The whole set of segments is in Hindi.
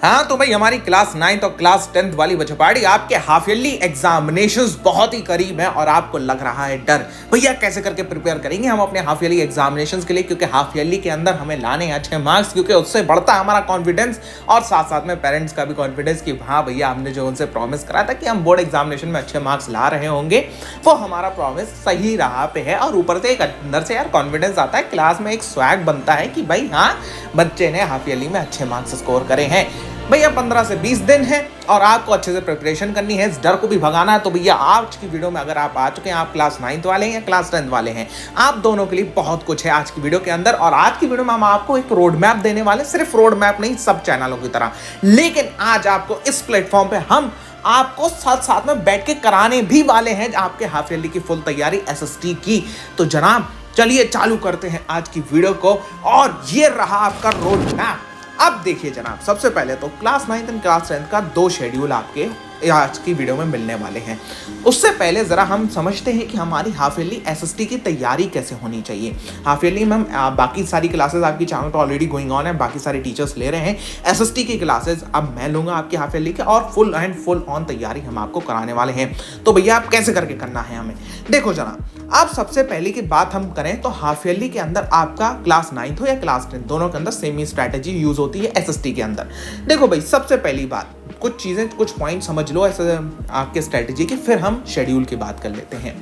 हाँ तो भाई हमारी क्लास 9th और क्लास 10th वाली बच्चों पार्टी आपके हाफ ईयरली एग्जामिनेशंस बहुत ही करीब है और आपको लग रहा है डर। भैया कैसे करके प्रिपेयर करेंगे हम अपने हाफ ईयरली एग्जामिनेशंस के लिए, क्योंकि हाफ ईयरली के अंदर हमें लाने हैं अच्छे मार्क्स, क्योंकि उससे बढ़ता है हमारा कॉन्फिडेंस और साथ साथ में पेरेंट्स का भी कॉन्फिडेंस कि हाँ भैया हमने जो उनसे प्रॉमिस करा था कि हम बोर्ड एग्जामिनेशन में अच्छे मार्क्स ला रहे होंगे वो हमारा प्रॉमिस सही राह पे है। और ऊपर से एक अंदर से यार कॉन्फिडेंस आता है, क्लास में एक स्वैग बनता है कि भाई हाँ बच्चे ने हाफ ईयरली में अच्छे मार्क्स स्कोर करे हैं। भैया 15 से 20 दिन है और आपको अच्छे से प्रिपरेशन करनी है, इस डर को भी भगाना है। तो भैया आज की वीडियो में अगर आप आ चुके हैं, आप क्लास 9th वाले हैं या क्लास 10th वाले हैं, आप दोनों के लिए बहुत कुछ है आज की वीडियो के अंदर। और आज की वीडियो में हम आपको एक रोड मैप देने वाले, सिर्फ रोड मैप नहीं सब चैनलों की तरह, लेकिन आज आपको इस प्लेटफॉर्म पे हम आपको साथ साथ में बैठ के कराने भी वाले हैं आपके हाफ ईयरली की फुल तैयारी एसएसटी की। तो जनाब चलिए चालू करते हैं आज की वीडियो को, और ये रहा आपका रोड मैप। अब देखिए जनाब, सबसे पहले तो class 9th and class 10th का 2 शेड्यूल आपके आज की वीडियो में मिलने वाले हैं। उससे पहले जरा हम समझते हैं कि हमारी हाफ ईयरली एसएसटी की तैयारी कैसे होनी चाहिए। हाफ ईयरली में हम बाकी सारी क्लासेस आपकी चैनल पर ऑलरेडी गोइंग ऑन है, बाकी सारे टीचर्स ले रहे हैं। एसएसटी की क्लासेस अब मैं लूंगा आपकी हाफ ईयरली के, और फुल ऑन तैयारी हम आपको कराने वाले हैं। तो भैया आप कैसे करके करना है हमें, देखो जनाब। अब सबसे पहले की बात हम करें तो हाफ ईयरली के अंदर आपका क्लास 9th हो या क्लास 10th, दोनों के अंदर सेम ही स्ट्रैटेजी यूज होती है एसएसटी के अंदर। देखो भाई सबसे पहली बात, कुछ चीजें कुछ पॉइंट समझ लो ऐसे आपके स्ट्रेटजी की, फिर हम शेड्यूल की बात कर लेते हैं।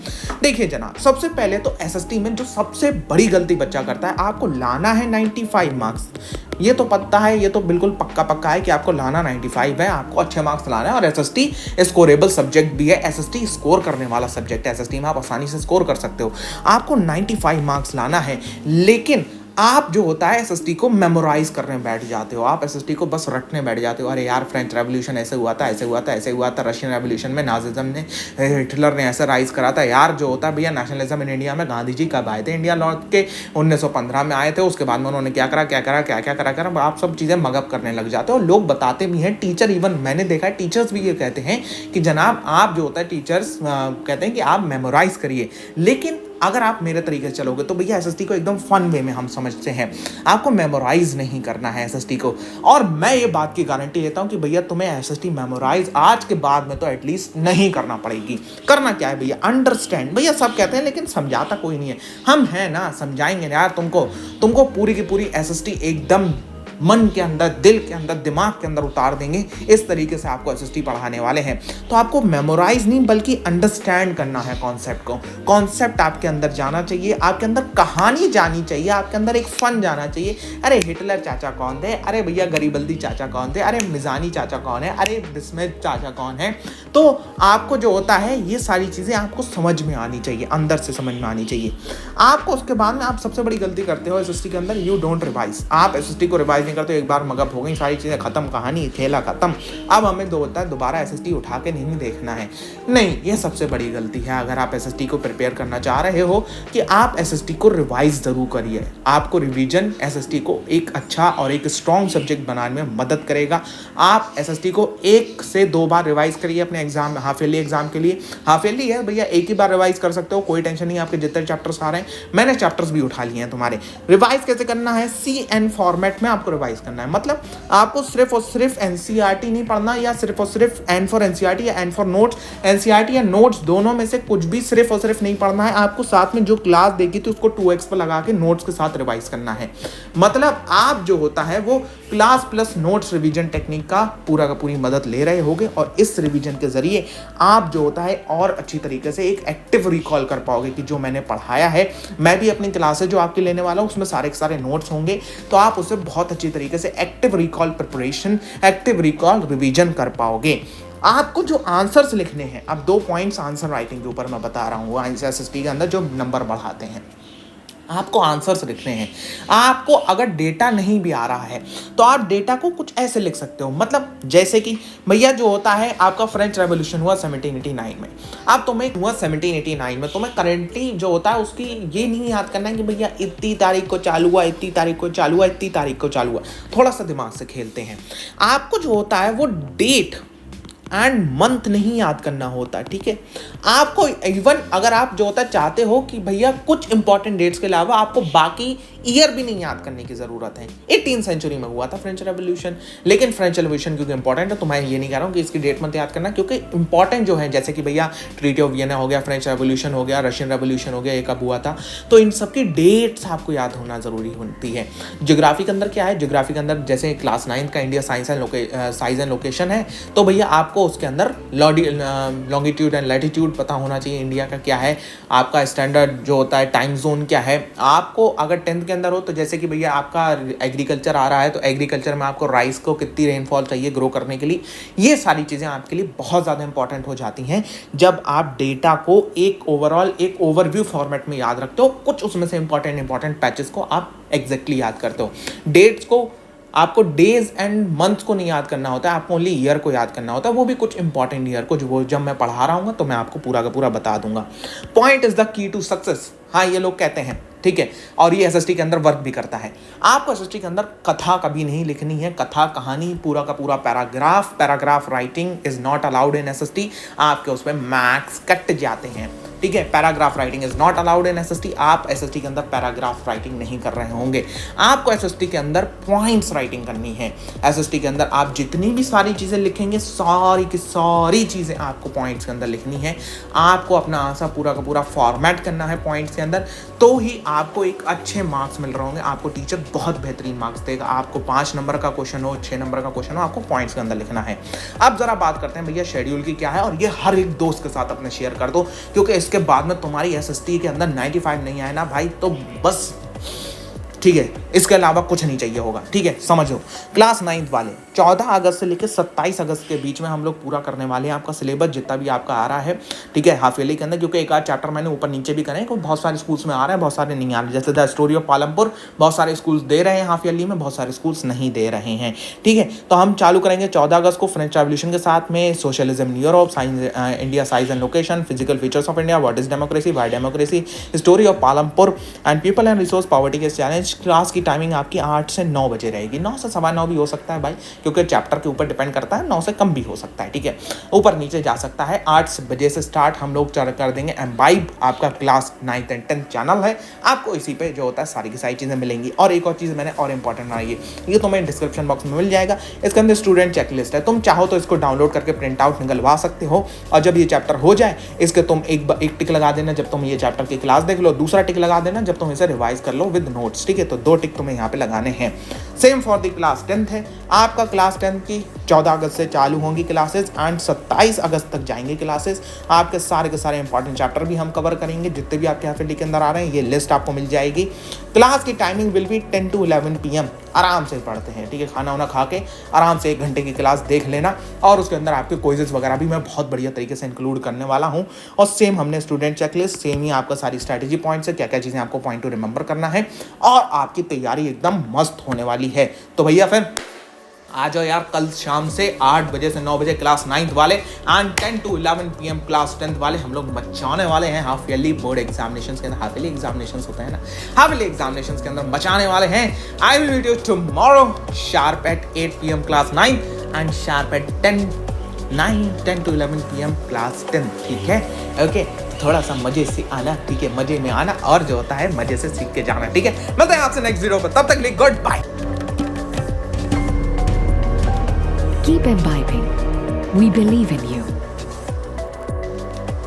देखिए जनाब, सबसे पहले तो एसएसटी में जो सबसे बड़ी गलती बच्चा करता है, आपको लाना है 95 मार्क्स। ये तो पता है, ये तो बिल्कुल पक्का है कि आपको लाना 95 है, आपको अच्छे मार्क्स लाना है। और एसएसटी स्कोरेबल सब्जेक्ट भी है, एसएसटी स्कोर करने वाला सब्जेक्ट है, एसएसटी में आप आसानी से स्कोर कर सकते हो। आपको 95 मार्क्स लाना है, लेकिन आप जो होता है एसएसटी को मेमोराइज करने बैठ जाते हो, आप एसएसटी को बस रटने बैठ जाते हो। अरे यार फ्रेंच रेवोल्यूशन ऐसे हुआ था, ऐसे हुआ था, ऐसे हुआ था, रशियन रेवोल्यूशन में नाजिज्म ने, हिटलर ने ऐसे राइज करा था। यार जो होता है भैया नेशनलिज्म इन इंडिया में, गांधी जी कब आए थे इंडिया लौट के, 1915 में आए थे। उसके बाद में उन्होंने क्या करा, आप सब चीज़ें मगअप करने लग जाते हो। लोग बताते भी हैं, टीचर, इवन मैंने देखा है टीचर्स भी ये कहते हैं कि जनाब आप जो होता है टीचर्स कहते हैं कि आप मेमोराइज करिए। लेकिन अगर आप मेरे तरीके से चलोगे तो भैया एसएसटी को एकदम फन वे में हम समझते हैं, आपको मेमोराइज नहीं करना है एसएसटी को। और मैं ये बात की गारंटी देता हूं कि भैया तुम्हें एसएसटी मेमोराइज आज के बाद में तो एटलीस्ट नहीं करना पड़ेगी। करना क्या है भैया, अंडरस्टैंड। भैया सब कहते हैं लेकिन समझाता कोई नहीं है, हम हैं ना, समझाएंगे यार तुमको पूरी की पूरी एसएसटी एकदम मन के अंदर, दिल के अंदर, दिमाग के अंदर उतार देंगे। इस तरीके से आपको एसएसटी पढ़ाने वाले हैं। तो आपको मेमोराइज नहीं बल्कि अंडरस्टैंड करना है कॉन्सेप्ट को। कॉन्सेप्ट आपके अंदर जाना चाहिए, आपके अंदर कहानी जानी चाहिए, आपके अंदर एक फन जाना चाहिए। अरे हिटलर चाचा कौन थे, अरे भैया गरीबल्दी चाचा कौन थे, अरे मिजानी चाचा कौन है, अरे बिस्मित चाचा कौन है। तो आपको जो होता है ये सारी चीज़ें आपको समझ में आनी चाहिए, अंदर से समझ में आनी चाहिए आपको। उसके बाद में आप सबसे बड़ी गलती करते हो एसएसटी के अंदर, यू डोंट रिवाइज। आप एसएसटी को रिवाइज नहीं करते, एक बार मगअप हो गई, सारी चीज़ें खत्म, कहानी खेला खत्म। अब हमें दोबारा एसएसटी उठा के नहीं देखना है, नहीं, ये सबसे बड़ी गलती है। अगर आप एसएसटी को प्रिपेयर करना चाह रहे हो कि आप एसएसटी को रिवाइज जरूर करिए। आपको रिवीजन एसएसटी को एक अच्छा और एक स्ट्रॉन्ग सब्जेक्ट बनाने में मदद करेगा। आप एसएसटी को 1 से 2 बार रिवाइज करिए अपने एग्जाम, हाफ ईयरली एग्जाम के लिए। हाफ ईयरली है भैया, एक ही बार रिवाइज कर सकते हो, कोई टेंशन नहीं। आपके जितने चैप्टर्स आ रहे हैं, मैंने चैप्टर्स भी उठा लिए हैं तुम्हारे। रिवाइज कैसे करना है, CN फॉर्मेट में आपको रिवाइज करना है। मतलब आपको सिर्फ और सिर्फ एनसीईआरटी नहीं पढ़ना, या सिर्फ और सिर्फ N फॉर एनसीईआरटी या N फॉर नोट्स, एनसीईआरटी या नोट्स दोनों में से कुछ भी सिर्फ और सिर्फ नहीं पढ़ना है। आपको साथ में जो क्लास देगी थी उसको 2x पर लगा के नोट्स के साथ रिवाइज करना है। मतलब आप जो होता है वो class plus notes revision technique का पूरी मदद ले रहे होगे, और इस रिवीजन के जरिए आप जो होता है और अच्छी तरीके से एक एक्टिव रिकॉल कर पाओगे कि जो मैंने पढ़ाया है। मैं भी अपनी क्लासेस जो आपके लेने वाला हूँ उसमें सारे के सारे नोट्स होंगे, तो आप उसे बहुत अच्छी तरीके से active recall preparation, active recall revision कर पाओगे। आपको जो आंसर्स लिखने हैं, अब 2 पॉइंट्स आंसर राइटिंग के ऊपर मैं बता रहा हूँ, एसएसटी के अंदर जो नंबर बढ़ाते हैं, आपको आंसर्स लिखने हैं। आपको अगर डेटा नहीं भी आ रहा है तो आप डेटा को कुछ ऐसे लिख सकते हो, मतलब जैसे कि भैया जो होता है आपका फ्रेंच रेवोल्यूशन हुआ 1789 में। अब तुम्हें हुआ 1789 में, तुम्हें करेंटली जो होता है उसकी ये नहीं याद करना है कि भैया इतनी तारीख को चालू हुआ, इतनी तारीख को चालू हुआ, इतनी तारीख को चालू हुआ। थोड़ा सा दिमाग से खेलते हैं। आपको जो होता है वो डेट एंड मंथ नहीं याद करना होता, ठीक है। आपको इवन अगर आप जो होता चाहते हो कि भैया कुछ इंपॉर्टेंट डेट्स के अलावा आपको बाकी ईयर भी नहीं याद करने की जरूरत है। 18th सेंचुरी में हुआ था फ्रेंच रेवोल्यूशन, लेकिन फ्रेंच रेवोल्यूशन क्योंकि इंपॉर्टेंट है तो मैं ये नहीं कह रहा हूँ कि इसकी डेट मत याद करना, क्योंकि इंपॉर्टेंट जो है जैसे कि भैया ट्रीटी ऑफ वियना हो गया, फ्रेंच रेवोल्यूशन हो गया, रशियन रेवोल्यूशन हो गया, ये कब हुआ था, तो इन सबकी डेट्स आपको याद होना जरूरी होती है। ज्योग्राफी के अंदर क्या है, ज्योग्राफी के अंदर जैसे क्लास 9 का इंडिया साइंस एंड लोकेशन है, तो भैया आपको उसके अंदर लॉन्गिट्यूड एंड लैटिट्यूड पता होना चाहिए, इंडिया का क्या है, आपका स्टैंडर्ड जो होता है टाइम जोन क्या है। आपको अगर 10th के अंदर हो तो जैसे कि भैया आपका एग्रीकल्चर आ रहा है तो एग्रीकल्चर में आपको राइस को कितनी रेनफॉल चाहिए ग्रो करने के लिए, ये सारी चीज़ें आपके लिए बहुत ज़्यादा इंपॉर्टेंट हो जाती हैं जब आप डेटा को एक ओवरऑल एक ओवरव्यू फॉर्मेट में याद रखते हो। कुछ उसमें से इंपॉर्टेंट पैचेस को आप एग्जैक्टली याद करते हो। डेट्स को आपको डेज एंड मंथ्स को नहीं याद करना होता है, आपको ओनली ईयर को याद करना होता है, वो भी कुछ इंपॉर्टेंट ईयर को, जो वो जब मैं पढ़ा रहा हूँ तो मैं आपको पूरा का पूरा बता दूंगा। Point is the key to success, हाँ ये लोग कहते हैं, ठीक है, और ये एसएसटी के अंदर वर्क भी करता है। आपको एसएसटी के अंदर कथा कभी नहीं लिखनी है, कथा कहानी पूरा का पूरा paragraph writing is not allowed in SST, आपके उसमें मैक्स कट जाते हैं, ठीक है। Paragraph writing is not allowed in SST, आप एसएसटी के अंदर पैराग्राफ राइटिंग नहीं कर रहे होंगे, आपको एसएसटी के अंदर पॉइंट्स राइटिंग करनी है। एसएसटी के अंदर आप जितनी भी सारी चीजें लिखेंगे सारी की सारी चीजें आपको पॉइंट्स के अंदर लिखनी है, आपको अपना आंसर पूरा का पूरा फॉर्मेट करना है पॉइंट्स के अंदर, तो ही आपको एक अच्छे मार्क्स मिल रहे होंगे, आपको टीचर बहुत बेहतरीन मार्क्स देगा। आपको 5 नंबर का क्वेश्चन हो, 6 नंबर का क्वेश्चन हो, आपको पॉइंट्स के अंदर लिखना है। अब जरा बात करते हैं भैया शेड्यूल की क्या है, और ये हर एक दोस्त के साथ अपने शेयर कर दो, क्योंकि इसके बाद में तुम्हारी एसएसटी के अंदर 95 नहीं आए ना भाई तो बस, ठीक है, इसके अलावा कुछ नहीं चाहिए होगा, ठीक है, समझो। क्लास 9th वाले 14 अगस्त से लेकर 27 अगस्त के बीच में हम लोग पूरा करने वाले हैं आपका सिलेबस जितना भी आपका आ रहा है, ठीक है, हाफ ईयरली के अंदर, क्योंकि एक आध चैप्टर मैंने ऊपर नीचे भी करे, क्योंकि बहुत सारे स्कूल्स में आ रहे हैं, बहुत सारे नहीं आ रहे, जैसे द स्टोरी ऑफ पालमपुर बहुत सारे स्कूल्स दे रहे हैं हाफ ईयरली में, बहुत सारे स्कूल्स नहीं दे रहे हैं, ठीक है। तो हम चालू करेंगे 14 अगस्त को फ्रेंच रेवोल्यूशन के साथ में, socialism in Europe, India size and location, physical features of India, what is democracy, Y democracy, story of Palampur and people and resource poverty के चैलेंज। क्लास की टाइमिंग आपकी 8 से 9 बजे रहेगी, 9 से 9:15 भी हो सकता है भाई, क्योंकि चैप्टर के ऊपर डिपेंड करता है, 9 से कम भी हो सकता है, ठीक है, ऊपर नीचे जा सकता है। 8 बजे से स्टार्ट हम लोग कर देंगे एम्बाइब, आपका class 9th and 10th channel है, आपको इसी पे जो होता है सारी की सारी चीजें मिलेंगी। और एक और चीज मैंने और इंपॉर्टेंट बनाई है, ये तुम्हें डिस्क्रिप्शन बॉक्स में मिल जाएगा, इसके अंदर स्टूडेंट चेकलिस्ट है, तुम चाहो तो इसको डाउनलोड करके प्रिंट आउट निकलवा सकते हो, और जब ये चैप्टर हो जाए इसके तुम एक टिक लगा देना जब तुम ये चैप्टर की क्लास देख लो, दूसरा टिक लगा देना जब तुम इसे रिवाइज कर लो विद नोट्स, ठीक है, तो 2 टिक तुम्हें यहाँ पे लगाने हैं। Same for the class 10th है, आपका क्लास 10th की 14 अगस्त से चालू होंगी क्लासेस एंड 27 अगस्त तक जाएंगे क्लासेस। आपके सारे के सारे इंपॉर्टेंट चैप्टर भी हम कवर करेंगे, जितने भी आपके हाफ ईयरली के अंदर आ रहे हैं, ये लिस्ट आपको मिल जाएगी। क्लास की timing will be 10 to 11 PM, आराम से पढ़ते हैं, ठीक है, खाना वाना खा के आराम से 1 घंटे की क्लास देख लेना, और उसके अंदर आपके क्विज़ेस वगैरह भी मैं बहुत बढ़िया तरीके से इंक्लूड करने वाला हूँ। और सेम हमने स्टूडेंट चेकलिस्ट, सेम ही आपका सारी स्ट्रैटेजी पॉइंट्स है, क्या क्या चीज़ें आपको पॉइंट टू रिमेंबर करना है, और आपकी तैयारी एकदम मस्त होने वाली है। तो भैया फिर आ जाओ यार, कल शाम से 8 बजे से 9 बजे क्लास 9th वाले and 10 to 11 PM class 10th वाले हम लोग मचाने वाले हैं हाफ ईयरली बोर्ड एग्जामिनेशंस के अंदर। हाफ ईयरली एग्जामिनेशंस होते हैं ना, हाफ ईयरली एग्जामिनेशंस के अंदर मचाने वाले हैं। I will meet you tomorrow sharp at 8 PM class 9 and sharp at 10 to 11 PM class 10, ठीक है, ओके। थोड़ा सा मजे से आना, ठीक है, मजे में आना, और जो होता है मजे से सीख के जाना, ठीक है। मिलते हैं आपसे नेक्स्ट वीडियो पर, तब तक के लिए goodbye. Keep imbibing. We believe in you.